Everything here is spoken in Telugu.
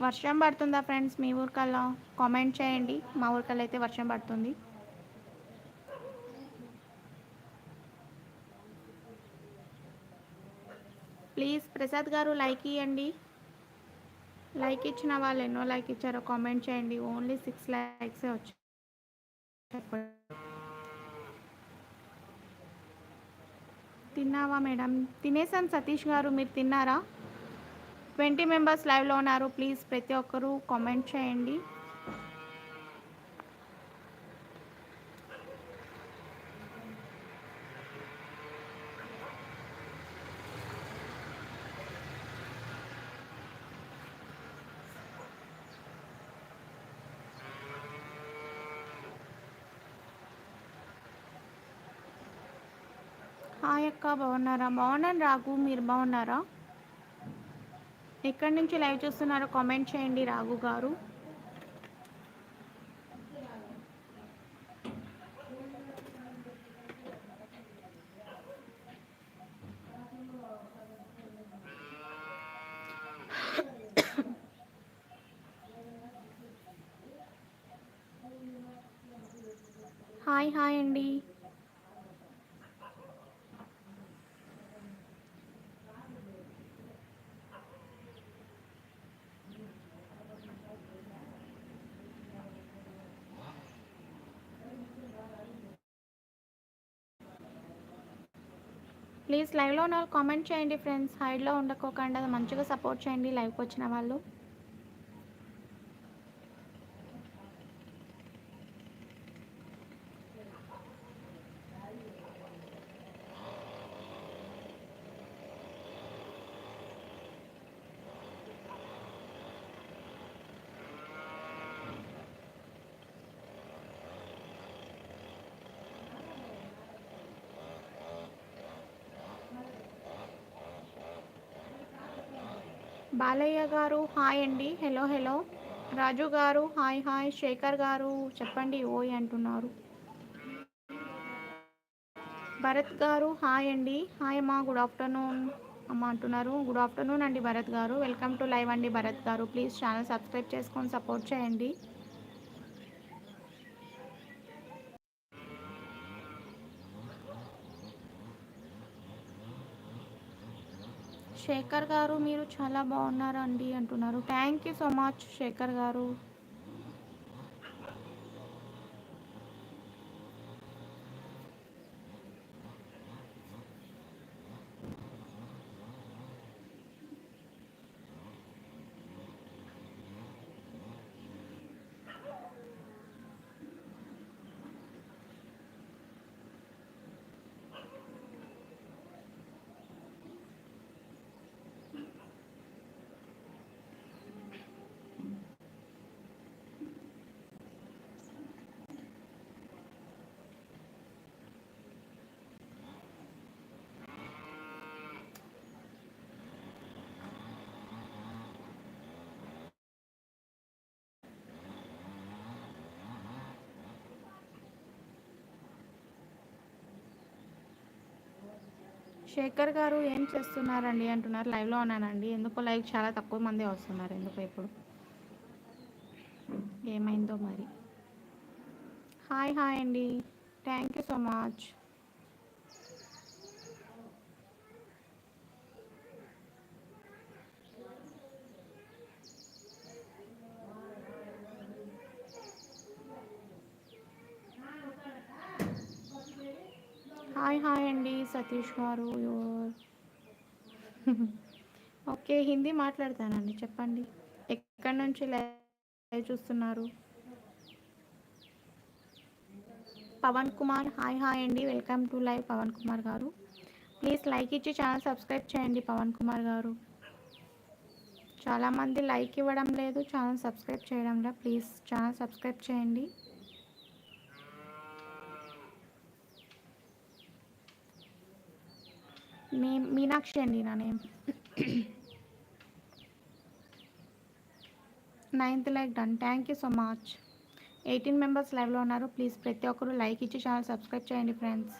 వర్షం పడుతుందా ఫ్రెండ్స్ మీ ఊరికల్లా? కామెంట్ చేయండి. మా ఊరికల్లా అయితే వర్షం పడుతుంది. ప్లీజ్ ప్రసాద్ గారు లైక్ ఇవ్వండి. లైక్ ఇచ్చిన వాళ్ళు ఎన్నో లైక్ ఇచ్చారో కామెంట్ చేయండి. ఓన్లీ 6 లైక్సే వచ్చాయి. తిన్నావా మేడం? తినేసాను సతీష్ గారు, మీరు తిన్నారా? 20 మెంబర్స్ లైవ్లో ఉన్నారు. ప్లీజ్ ప్రతి ఒక్కరూ కామెంట్ చేయండి. హాయ్ అక్క, బాగున్నారా? బాగున్నాను రాఘు, మీరు బాగున్నారా? ఎక్కడి నుంచి లైవ్ చూస్తున్నారో కామెంట్ చేయండి రాఘు గారు. హాయ్ హాయ్ అండి. ప్లీజ్ లైవ్లో ఉన్న వాళ్ళు కామెంట్ చేయండి ఫ్రెండ్స్. హైడ్లో ఉండకోకుండా మంచిగా సపోర్ట్ చేయండి లైవ్కి వచ్చిన వాళ్ళు. బాలయ్య గారు హాయ్ అండి. Hello hello. రాజు గారు హాయ్ హాయ్. శేఖర్ గారు చెప్పండి ఓయ్ అంటున్నారు. భరత్ గారు హాయ్ అండి. హాయ్ అమ్మా, గుడ్ ఆఫ్టర్నూన్ అమ్మ అంటున్నారు. గుడ్ ఆఫ్టర్నూన్ అండి భరత్ గారు. వెల్కమ్ టు లైవ్ అండి భరత్ గారు. ప్లీజ్ ఛానల్ సబ్స్క్రైబ్ చేసుకొని సపోర్ట్ చేయండి. శేఖర్ గారు మీరు చాలా బాగున్నారండి అంటున్నారు. Thank you so much Shekhar గారు. శేఖర్ గారు ఏం చేస్తున్నారండి అంటున్నారు. లైవ్లో ఉన్నానండి. ఎందుకో లైవ్ చాలా తక్కువ మంది వస్తున్నారు. ఎందుకో ఇప్పుడు ఏమైందో మరి. హాయ్ హాయ్ అండి. Thank you so much. Hi hi అండి సతీష్ గారు. ఓకే, హిందీ మాట్లాడతానండి. చెప్పండి ఎక్కడి నుంచి లైవ్ చూస్తున్నారు? పవన్ కుమార్ హాయ్ హాయ్ అండి. Welcome to live Pavan Kumar గారు. ప్లీజ్ లైక్ ఇచ్చి ఛానల్ సబ్స్క్రైబ్ చేయండి పవన్ కుమార్ గారు. చాలామంది లైక్ ఇవ్వడం లేదు, ఛానల్ సబ్స్క్రైబ్ చేయడం లేదు. ప్లీజ్ ఛానల్ సబ్స్క్రైబ్ చేయండి. మీనాక్షి అండి నా name. 9th like done. Thank you so much. 18 members లైవ్లో ఉన్నారు. ప్లీజ్ ప్రతి ఒక్కరు లైక్ ఇచ్చి ఛానల్ సబ్స్క్రైబ్ చేయండి ఫ్రెండ్స్.